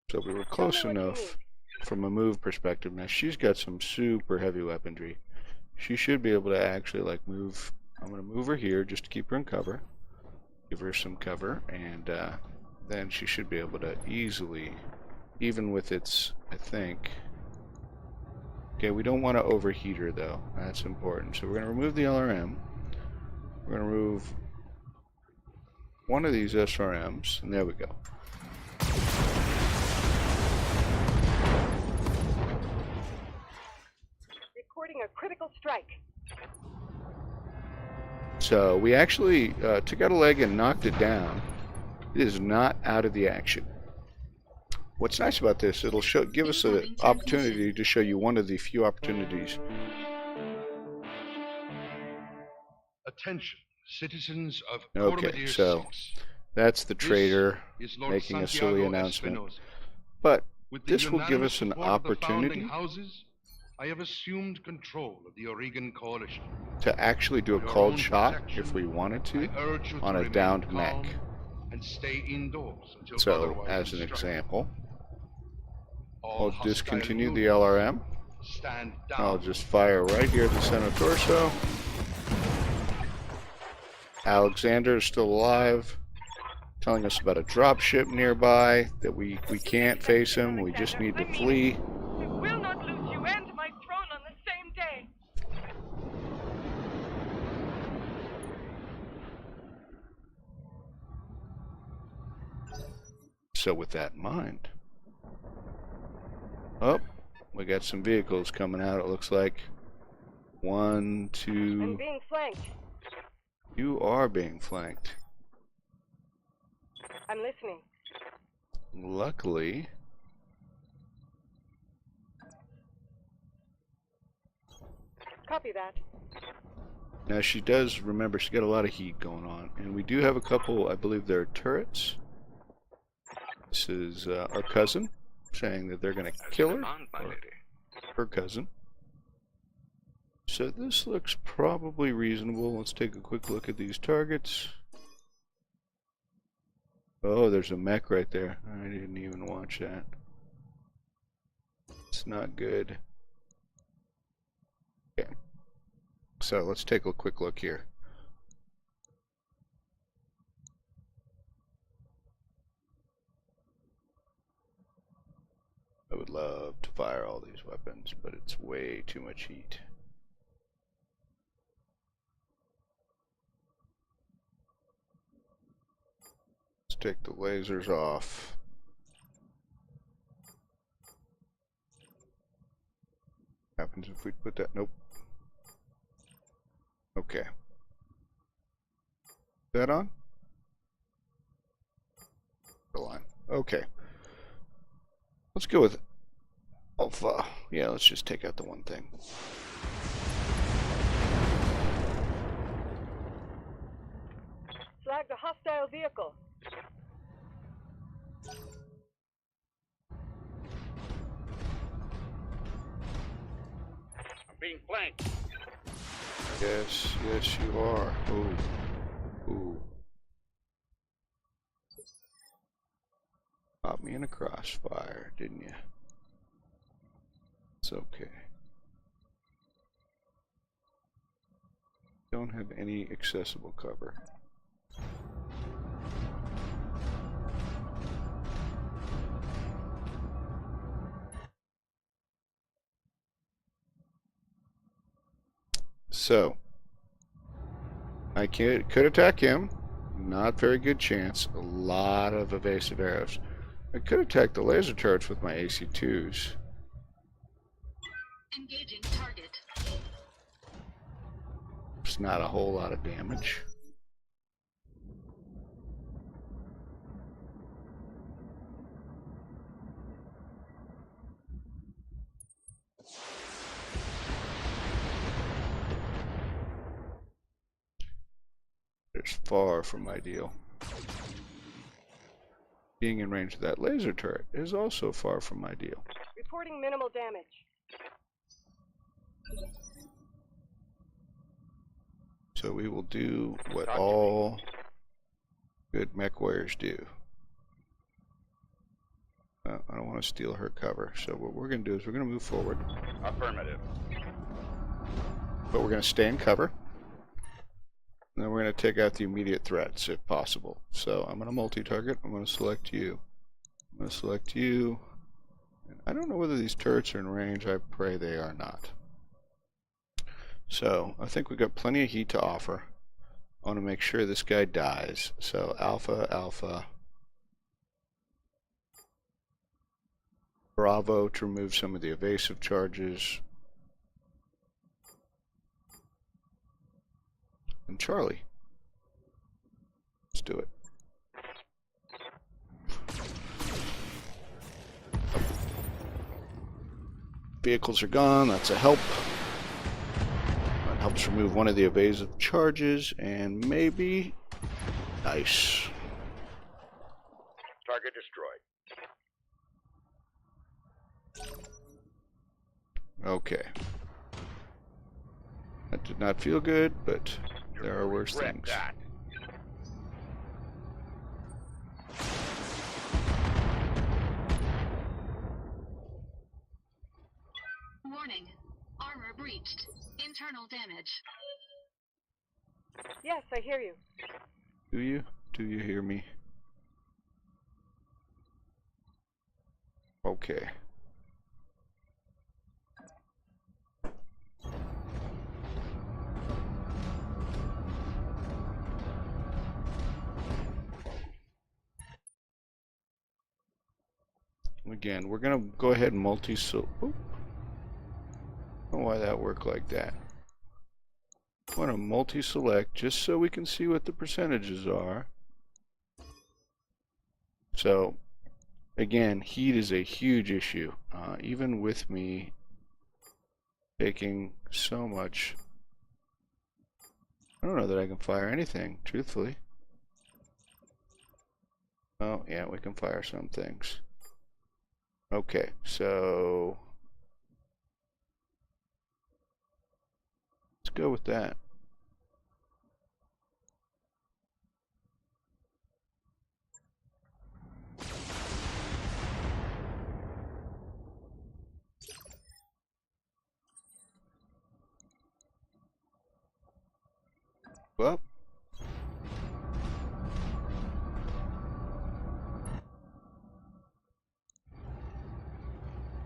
So we were close enough from a move perspective. Now she's got some super heavy weaponry. She should be able to actually like move. I'm going to move her here just to keep her in cover. Give her some cover, and then she should be able to easily, even with its, I think, Okay, we don't want to overheat her though. That's important. So we're going to remove the LRM. We're going to remove one of these SRMs, and there we go. Recording a critical strike. So we actually took out a leg and knocked it down. It is not out of the action. What's nice about this, it'll give us an opportunity to show you one of the few opportunities. Attention, citizens of Okay, so that's the traitor making a silly announcement. But this will give us an opportunity I have assumed control of the Oregon Coalition. to actually do a cold shot if we wanted to on a downed mech. And stay indoors until So, as an instructed. example, All I'll discontinue hostile the units LRM. stand down. I'll just fire right here at the center torso. Alexander is still alive, telling us about a dropship nearby, that we can't face him, we just need to flee. We will not lose you and my throne on the same day. So with that in mind, oh, we got some vehicles coming out, it looks like. 1, I'm 2, being flanked. you are being flanked. I'm listening. Luckily, Copy that. now she does, remember, she's got a lot of heat going on. And we do have a couple, I believe they're turrets. This is our cousin saying that they're going to kill her, or her cousin. So this looks probably reasonable. Let's take a quick look at these targets. Oh, there's a mech right there. I didn't even watch that. It's not good. Okay. So let's take a quick look here. I would love to fire all these weapons, but it's way too much heat. Let's take the lasers off. What happens if we put that? Nope. Okay. That on? The line. Okay. Let's go with Alpha. Yeah, let's just take out the one thing. Flag the hostile vehicle. I'm being flanked. Yes, yes you are. Ooh. Ooh. Caught me in a crossfire, didn't you? It's okay. Don't have any accessible cover. So, I could attack him. Not very good chance. A lot of evasive arrows. I could attack the laser turrets with my AC-2s. Engaging target. It's not a whole lot of damage. It's far from ideal. Being in range of that laser turret is also far from ideal. Reporting minimal damage. So we will do what all good mech warriors do. I don't want to steal her cover, so what we're going to do is we're going to move forward. Affirmative. But we're going to stay in cover. And then we're going to take out the immediate threats if possible. So I'm going to multi-target. I'm going to select you. I'm going to select you. I don't know whether these turrets are in range. I pray they are not. So I think we've got plenty of heat to offer. I want to make sure this guy dies. So Alpha, Alpha, Bravo to remove some of the evasive charges, and Charlie. Let's do it. Vehicles are gone. That's a help. That helps remove one of the evasive charges, and maybe... Nice. Target destroyed. Okay. That did not feel good, but You're there are gonna worse regret things. that. Warning. Armor breached. Internal damage. Yes, I hear you. Do you? Do you hear me? Okay. Again, we're gonna go ahead and multi-select. I don't know why that worked like that. I want to multi-select just so we can see what the percentages are. So, again, heat is a huge issue. Even with me taking so much, I don't know that I can fire anything, truthfully. Oh, yeah, we can fire some things. Okay, so let's go with that. Well,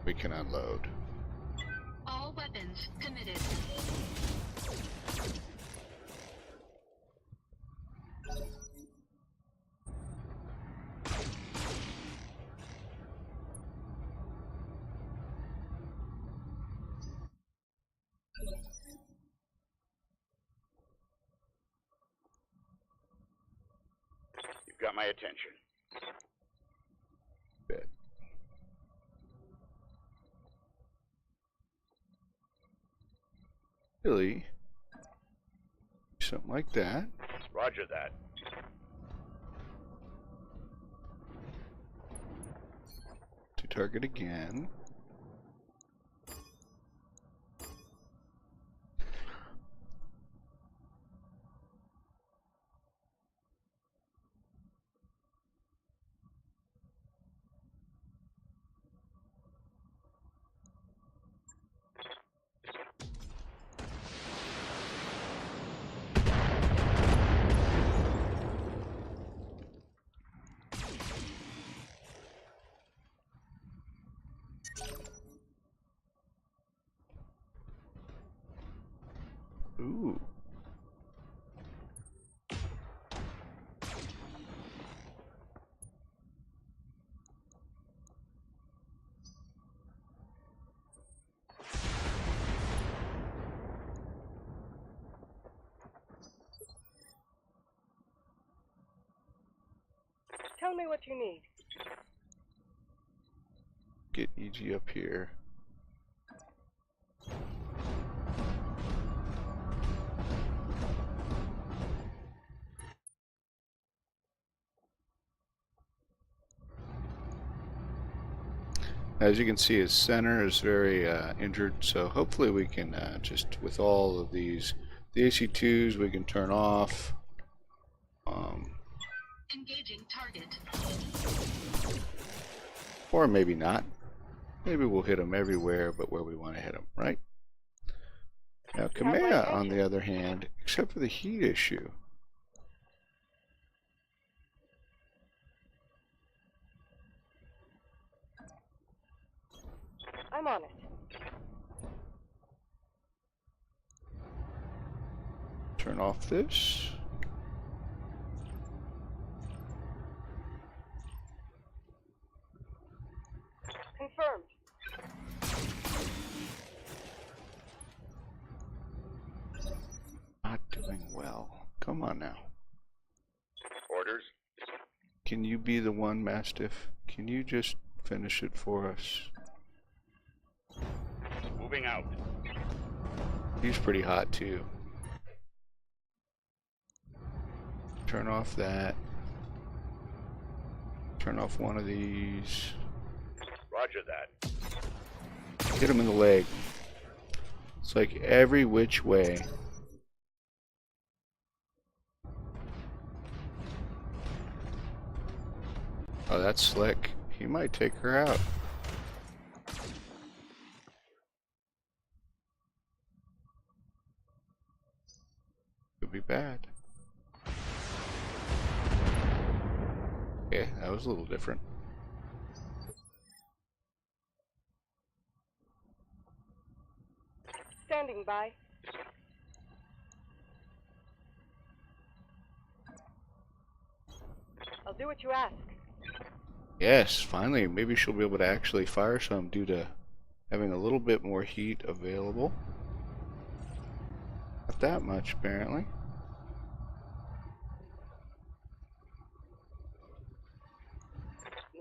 we can unload. All weapons committed. You've got my attention. Bit. Really? Something like that. Roger that. To target again. Ooh. Tell me what you need. Get EG up here. As you can see, his center is very injured, so hopefully we can just, with all of these, the AC2s we can turn off. Engaging target. Or maybe not. Maybe we'll hit them everywhere but where we want to hit them, right? Now, Kamea, on the other hand, except for the heat issue, Turn off this. Confirmed. Not doing well. Come on now. Orders? Can you be the one, Mastiff? Can you just finish it for us? Moving out. He's pretty hot too. Turn off that. Turn off one of these. Roger that. Hit him in the leg. It's like every which way. Oh, that's slick. He might take her out. Could be bad. Okay, that was a little different. Standing by. I'll do what you ask. Yes, finally, maybe she'll be able to actually fire some due to having a little bit more heat available. Not that much, apparently.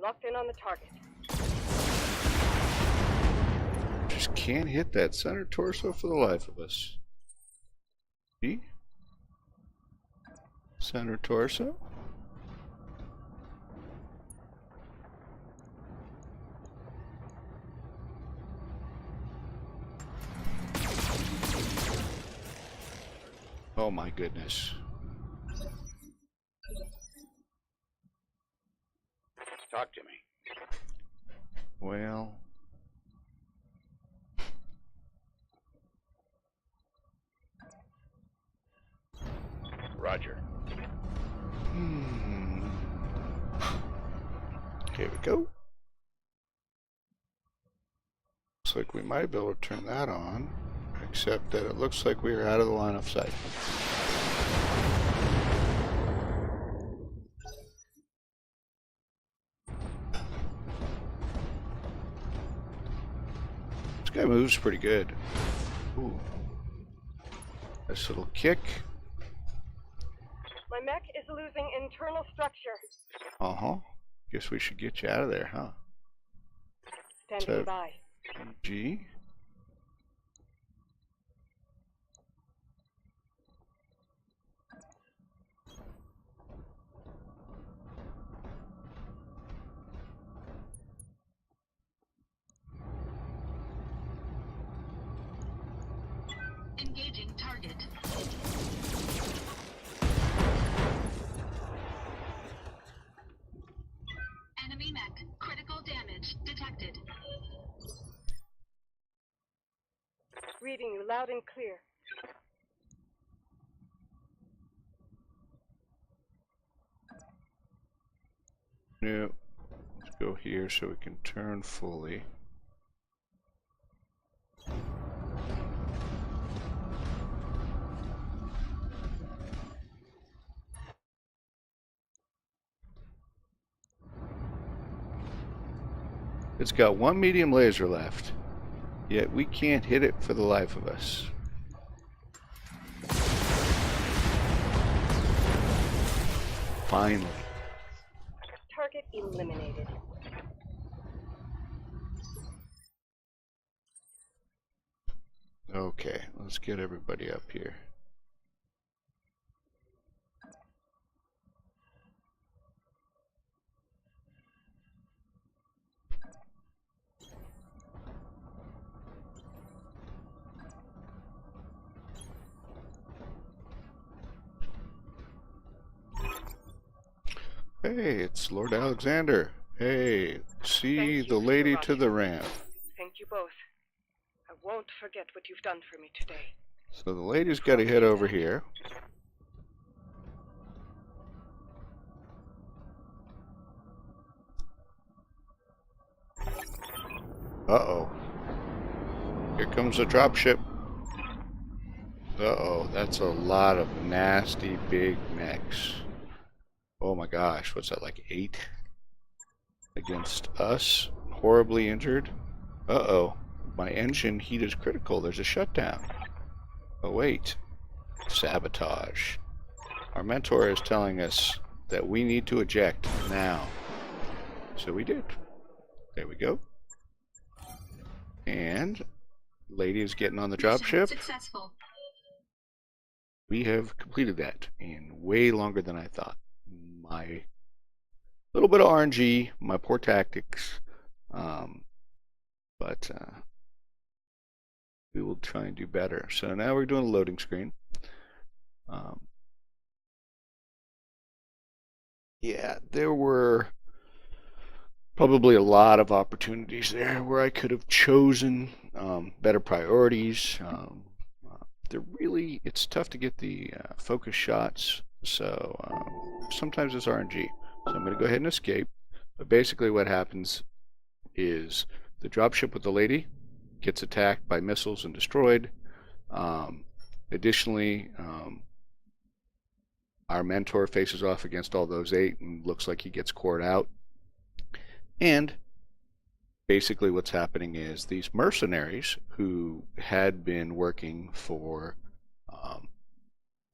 Locked in on the target. Just can't hit that center torso for the life of us. See? Center torso. Oh my goodness. Talk to me. Well, Roger. Here we go. Looks like we might be able to turn that on, except that it looks like we are out of the line of sight. This guy moves pretty good. Ooh. Nice little kick. My mech is losing internal structure. Uh-huh. Guess we should get you out of there, huh? Standing So- by. G. Engaging target. Enemy mech. Critical damage detected. Reading you loud and clear. No. Let's go here so we can turn fully. It's got one medium laser left, yet we can't hit it for the life of us. Finally. Target eliminated. Okay, let's get everybody up here. Hey, it's Lord Alexander. Hey, see Thank you, the Mr. lady Roger. to the ramp. Thank you both. I won't forget what you've done for me today. So the lady's got to head over here. Uh-oh. Here comes the dropship. Uh-oh, that's a lot of nasty big mechs. Oh my gosh, what's that, like 8 against us? Horribly injured. Uh-oh, my engine heat is critical. There's a shutdown. Oh wait, sabotage. Our mentor is telling us that we need to eject now. So we did. There we go. And Lady is getting on the dropship. Successful. We have completed that in way longer than I thought. My little bit of RNG, my poor tactics, but we will try and do better. So now we're doing a loading screen. Yeah, there were probably a lot of opportunities there where I could have chosen better priorities. It's tough to get the focus shots, so sometimes it's RNG. So I'm going to go ahead and escape. But basically what happens is the dropship with the lady gets attacked by missiles and destroyed. Additionally, our mentor faces off against all those 8 and looks like he gets cored out. And basically what's happening is these mercenaries who had been working for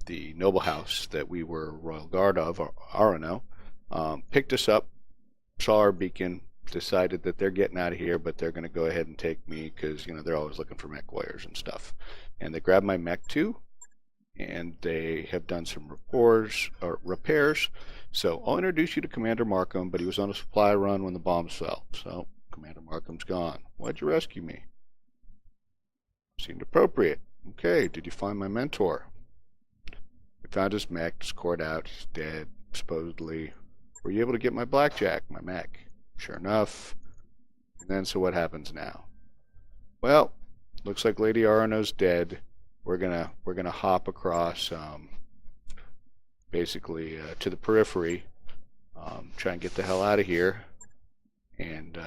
the noble house that we were royal guard of, Arano, picked us up, saw our beacon, decided that they're getting out of here, but they're going to go ahead and take me because, you know, they're always looking for mech warriors and stuff. And they grabbed my mech too, and they have done some repairs. So I'll introduce you to Commander Markham, but he was on a supply run when the bombs fell. So Commander Markham's gone. Why'd you rescue me? Seemed appropriate. Okay, did you find my mentor? We found his mech, it's cored out, he's dead, supposedly. Were you able to get my blackjack, my mech? Sure enough. And then, so what happens now? Well, looks like Lady Arano's dead. We're gonna hop across, basically to the periphery, try and get the hell out of here, and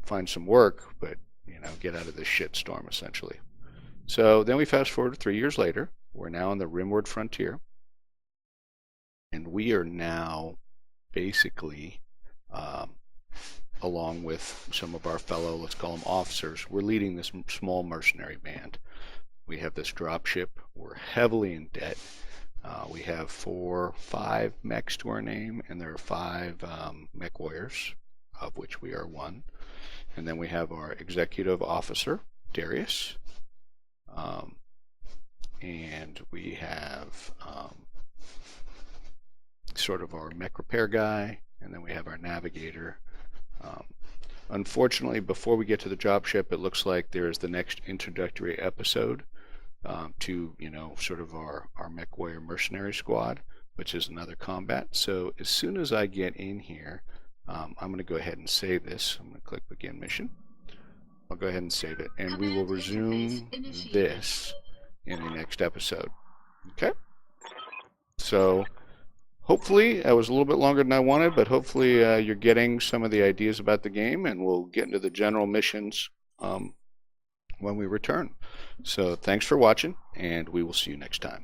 find some work, but you know, get out of this shitstorm essentially. So then we fast forward 3 years later. We're now on the Rimward frontier, and we are now basically, along with some of our fellow, let's call them officers, we're leading this small mercenary band. We have this dropship. We're heavily in debt. We have 5 mechs to our name, and there are 5 mech warriors, of which we are one. And then we have our executive officer, Darius. And we have sort of our mech repair guy, and then we have our navigator. Unfortunately, before we get to the dropship, it looks like there is the next introductory episode to, you know, sort of our mech warrior mercenary squad, which is another combat. So as soon as I get in here, I'm going to go ahead and save this. I'm going to click begin mission. I'll go ahead and save it, and we will resume this in the next episode. Okay? So hopefully, I was a little bit longer than I wanted, but hopefully you're getting some of the ideas about the game, and we'll get into the general missions when we return. So thanks for watching, and we will see you next time.